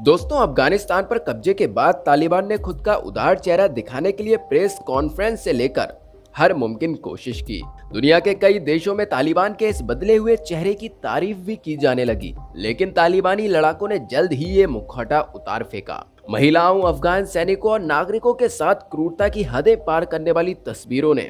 दोस्तों, अफगानिस्तान पर कब्जे के बाद तालिबान ने खुद का उदार चेहरा दिखाने के लिए प्रेस कॉन्फ्रेंस से लेकर हर मुमकिन कोशिश की। दुनिया के कई देशों में तालिबान के इस बदले हुए चेहरे की तारीफ भी की जाने लगी, लेकिन तालिबानी लड़ाकों ने जल्द ही ये मुखौटा उतार फेंका। महिलाओं, अफगान सैनिकों और नागरिकों के साथ क्रूरता की हदें पार करने वाली तस्वीरों ने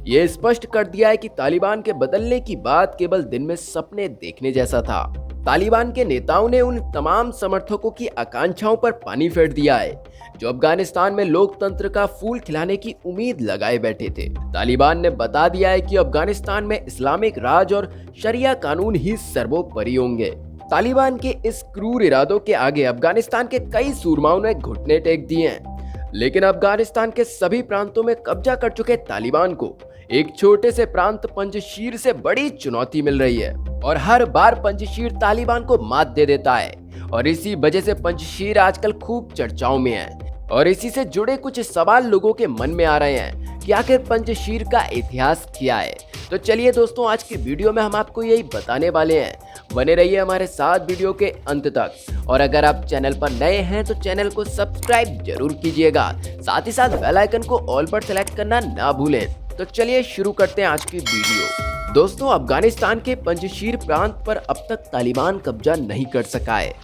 यह स्पष्ट कर दिया है कि तालिबान के बदलने की बात केवल दिन में सपने देखने जैसा था। तालिबान के नेताओं ने उन तमाम समर्थकों की आकांक्षाओं पर पानी फेर दिया है जो अफगानिस्तान में लोकतंत्र का फूल खिलाने की उम्मीद लगाए बैठे थे। तालिबान ने बता दिया है कि अफगानिस्तान में इस्लामिक राज और शरिया कानून ही सर्वोपरि होंगे। तालिबान के इस क्रूर इरादों के आगे अफगानिस्तान के कई सूरमाओं ने घुटने टेक दिए हैं, लेकिन अफगानिस्तान के सभी प्रांतों में कब्जा कर चुके तालिबान को एक छोटे से प्रांत पंजशीर से बड़ी चुनौती मिल रही है और हर बार पंजशीर तालिबान को मात दे देता है और इसी वजह से पंजशीर आजकल खूब चर्चाओं में है। और इसी से जुड़े कुछ सवाल लोगों के मन में आ रहे हैं कि आखिर पंजशीर का इतिहास क्या है। तो चलिए दोस्तों, आज की वीडियो में हम आपको यही बताने वाले हैं। बने रहिए हमारे साथ वीडियो के अंत तक। और अगर आप चैनल पर नए हैं तो चैनल को सब्सक्राइब जरूर कीजिएगा, साथ ही साथ बेल आइकन को ऑल पर सेलेक्ट करना ना भूलें। तो चलिए शुरू करते हैं आज की वीडियो। दोस्तों, अफगानिस्तान के पंजशीर प्रांत पर अब तक तालिबान कब्जा नहीं कर सका है।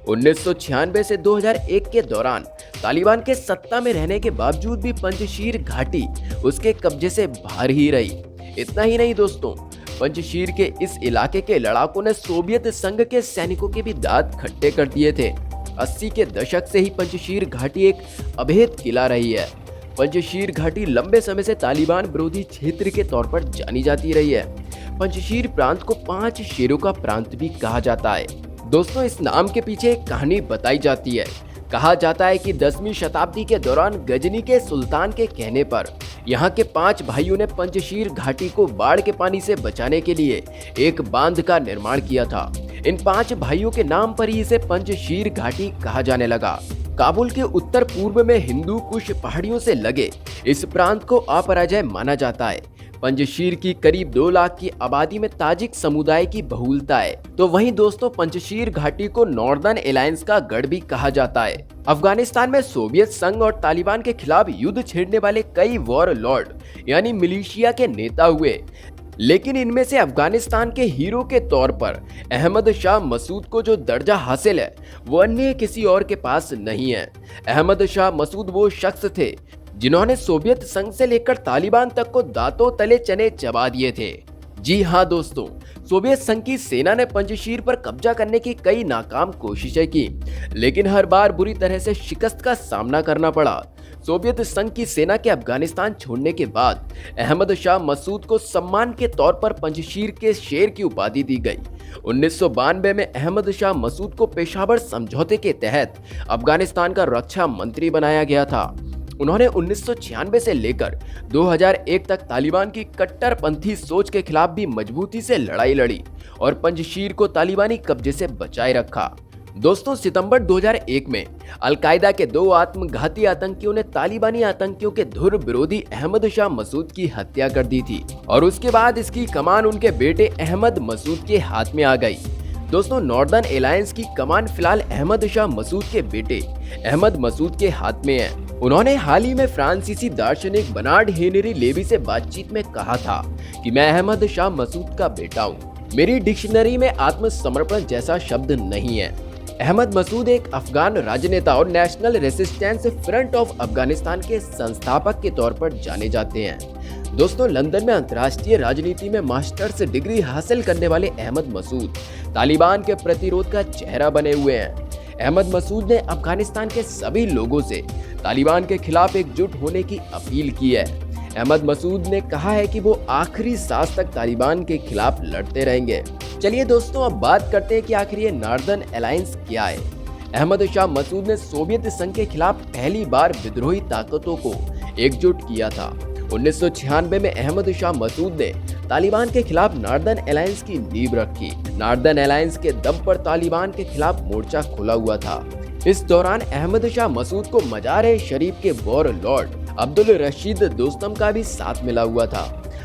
1996 से 2001 के दौरान तालिबान के सत्ता में रहने के बावजूद भी पंजशीर घाटी उसके कब्जे से बाहर ही रही। इतना ही नहीं दोस्तों, पंजशीर के इस इलाके के लड़ाकों ने सोवियत संघ के सैनिकों के भी दांत खट्टे कर दिए थे। 80 के दशक से ही पंजशीर घाटी एक अभेद किला रही है। पंजशीर घाटी लंबे समय से तालिबान विरोधी क्षेत्र के तौर पर जानी जाती रही है। पंजशीर प्रांत को 5 शेरों का प्रांत भी कहा जाता है। दोस्तों, इस नाम के पीछे एक कहानी बताई जाती है। कहा जाता है कि 10वीं शताब्दी के दौरान गजनी के सुल्तान के कहने पर यहाँ के 5 भाइयों ने पंजशीर घाटी को बाढ़ के पानी से बचाने के लिए एक बांध का निर्माण किया था। इन 5 भाइयों के नाम पर ही इसे पंजशीर घाटी कहा जाने लगा। काबुल के उत्तर पूर्व में हिंदू कुश पहाड़ियों से लगे इस प्रांत को अपराजय माना जाता है। पंजशीर की करीब 2 लाख की आबादी में ताजिक समुदाय की बहुलता है। तो वहीं दोस्तों, पंजशीर घाटी को नॉर्दर्न एलायंस का गढ़ भी कहा जाता है। अफगानिस्तान में सोवियत संघ और तालिबान के खिलाफ युद्ध छेड़ने वाले कई वॉर लॉर्ड यानी मिलिशिया के नेता हुए, लेकिन इनमें से अफगानिस्तान के हीरो के तौर पर अहमद शाह मसूद को जो दर्जा हासिल है वो अन्य किसी और के पास नहीं है। अहमद शाह मसूद वो शख्स थे जिन्होंने सोवियत संघ से लेकर तालिबान तक को दांतों तले चने चबा दिए थे। जी हाँ दोस्तों, सोवियत संघ की सेना ने पंजशीर पर कब्जा करने की कई नाकाम कोशिशें की, लेकिन हर बार बुरी तरह से शिकस्त का सामना करना पड़ा। सोवियत संघ की सेना के अफगानिस्तान छोड़ने के बाद अहमद शाह मसूद को सम्मान के तौर पर पंजशीर के शेर की उपाधि दी गई। 1992 में अहमद शाह मसूद को पेशावर समझौते के तहत अफगानिस्तान का रक्षा मंत्री बनाया गया था। उन्होंने 1996 से लेकर 2001 तक तालिबान की कट्टरपंथी सोच के खिलाफ भी मजबूती से लड़ाई लड़ी और पंजशीर को तालिबानी कब्जे से बचाए रखा। दोस्तों, सितंबर 2001 में अलकायदा के 2 आत्मघाती आतंकियों ने तालिबानी आतंकियों के धुर विरोधी अहमद शाह मसूद की हत्या कर दी थी और उसके बाद इसकी कमान उनके बेटे अहमद मसूद के हाथ में आ गई। दोस्तों, नॉर्दर्न एलायंस की कमान फिलहाल अहमद शाह मसूद के बेटे अहमद मसूद के हाथ में है। उन्होंने हाल ही में फ्रांसीसी दार्शनिक बर्नार्ड हेनरी लेवी से बातचीत में कहा था कि मैं अहमद शाह मसूद का बेटा हूँ। मेरी डिक्शनरी में आत्मसमर्पण जैसा शब्द नहीं है। अहमद मसूद एक अफगान राजनेता और national resistance front of Afghanistan के संस्थापक के तौर पर जाने जाते हैं। दोस्तों, लंदन में अंतर्राष्ट्रीय राजनीति में मास्टर्स डिग्री हासिल करने वाले अहमद मसूद तालिबान के प्रतिरोध का चेहरा बने हुए हैं। अहमद मसूद ने अफगानिस्तान के सभी लोगों से तालिबान के खिलाफ एकजुट होने की अपील की है। अहमद मसूद ने कहा है कि वो आखिरी सांस तक तालिबान के खिलाफ लड़ते रहेंगे। चलिए दोस्तों, अब बात करते हैं कि आखिर ये नॉर्दर्न अलायंस क्या है। अहमद शाह मसूद ने सोवियत संघ के खिलाफ पहली बार विद्रोही ताकतों को एकजुट किया था। 1996 में अहमद शाह मसूद ने तालिबान के खिलाफ नॉर्दर्न अलायंस की नींव रखी। नॉर्दर्न अलायंस के दम पर तालिबान के खिलाफ मोर्चा खोला हुआ था। इस दौरान अहमद शाह मसूद को मजार-ए-शरीफ के वॉर लॉर्ड अब्दुल रशीद दोस्तम का भी साथ मिला हुआ था।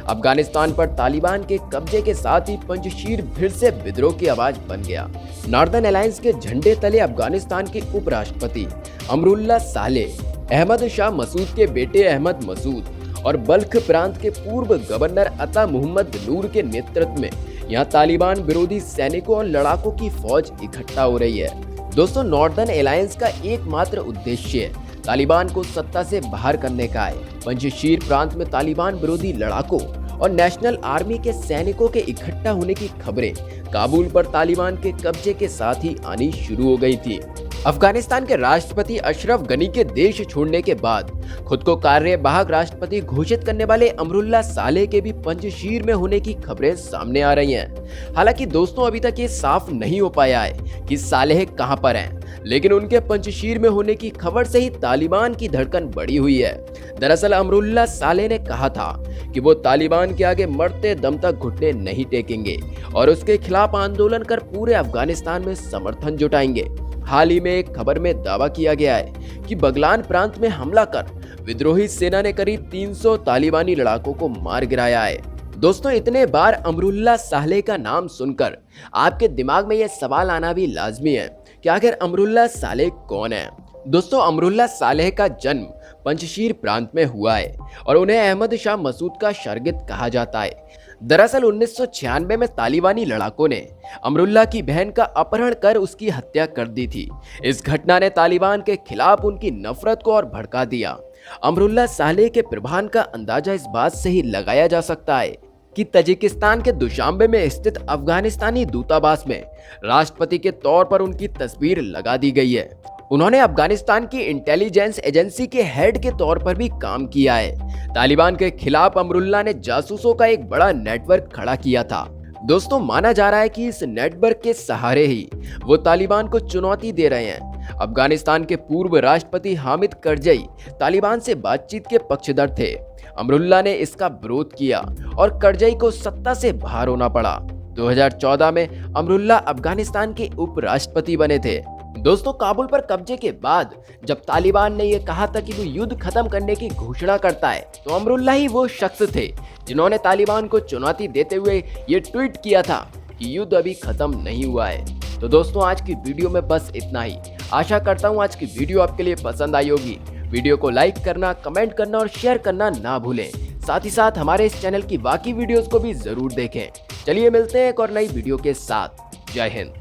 अफगानिस्तान पर तालिबान के कब्जे के साथ ही पंजशीर फिर से विद्रोह की आवाज बन गया। नॉर्दर्न अलायंस के झंडे तले अफगानिस्तान के उपराष्ट्रपति अमरुल्लाह सालेह, अहमद शाह मसूद के बेटे अहमद मसूद और बल्ख प्रांत के पूर्व गवर्नर अता मोहम्मद नूर के नेतृत्व में यहाँ तालिबान विरोधी सैनिकों और लड़ाकों की फौज इकट्ठा हो रही है। दोस्तों, नॉर्दर्न अलायंस का एकमात्र उद्देश्य तालिबान को सत्ता से बाहर करने का है। पंजशीर प्रांत में तालिबान विरोधी लड़ाकों और नेशनल आर्मी के सैनिकों के इकट्ठा होने की खबरें काबुल पर तालिबान के कब्जे के साथ ही आनी शुरू हो गई थी। अफगानिस्तान के राष्ट्रपति अशरफ गनी के देश छोड़ने के बाद खुद को कार्यवाहक राष्ट्रपति घोषित करने वाले अमरुल्लाह सालेह के भी पंजशीर में होने की खबरें सामने आ रही हैं। हालांकि दोस्तों, अभी तक ये साफ नहीं हो पाया है कि सालेह कहां पर हैं, लेकिन उनके पंजशीर में होने की खबर से ही तालिबान की धड़कन बढ़ी हुई है। दरअसल अमरुल्लाह सालेह ने कहा था कि वो तालिबान के आगे मरते दम तक घुटने नहीं टेकेंगे और उसके खिलाफ आंदोलन कर पूरे अफगानिस्तान में समर्थन जुटाएंगे। हाल ही में एक खबर में दावा किया गया है कि बगलान प्रांत में हमला कर विद्रोही सेना ने करीब 300 तालिबानी लड़ाकों को मार गिराया है। दोस्तों, इतने बार अमरुल्लाह सालेह का नाम सुनकर आपके दिमाग में यह सवाल आना भी लाजमी है कि आखिर अमरुल्लाह सालेह कौन है। दोस्तों, अमरुल्लाह सालेह का जन्म पंजशीर प्रांत में हुआ है और उन्हें अहमद शाह मसूद का शागिर्द कहा जाता है। दरअसल 1996 में तालिबानी लड़ाकों ने अमरुल्लाह की बहन का अपहरण कर उसकी हत्या कर दी थी। इस घटना ने तालिबान के खिलाफ उनकी नफरत को और भड़का दिया। अमरुल्लाह सालेह के प्रभाव का अंदाजा इस बात से ही लगाया जा सकता है कि तजिकिस्तान के दुशांबे में स्थित अफगानिस्तानी दूतावास में राष्ट्रपति के तौर पर उनकी तस्वीर लगा दी गई है। उन्होंने अफगानिस्तान की इंटेलिजेंस एजेंसी के हेड के तौर पर भी काम किया है। तालिबान के खिलाफ अमरुल्लाह ने जासूसों का एक बड़ा नेटवर्क खड़ा किया था। दोस्तों, माना जा रहा है कि इस नेटवर्क के सहारे ही वो तालिबान को चुनौती दे रहे हैं। अफगानिस्तान के पूर्व राष्ट्रपति हामिद करजई तालिबान से बातचीत के पक्षधर थे। अमरुल्लाह ने इसका विरोध किया और करजई को सत्ता से बाहर होना पड़ा। 2014 में अमरुल्लाह अफगानिस्तान के उपराष्ट्रपति बने थे। दोस्तों, काबुल पर कब्जे के बाद जब तालिबान ने यह कहा था कि वो युद्ध खत्म करने की घोषणा करता है, तो अमरुल्लाह ही वो शख्स थे जिन्होंने तालिबान को चुनौती देते हुए ये ट्वीट किया था कि युद्ध अभी खत्म नहीं हुआ है। तो दोस्तों, आज की वीडियो में बस इतना ही। आशा करता हूँ आज की वीडियो आपके लिए पसंद आई होगी। वीडियो को लाइक करना, कमेंट करना और शेयर करना ना भूलें। साथ ही साथ हमारे इस चैनल की बाकी वीडियोस को भी जरूर देखें। चलिए मिलते हैं एक और नई वीडियो के साथ। जय हिंद।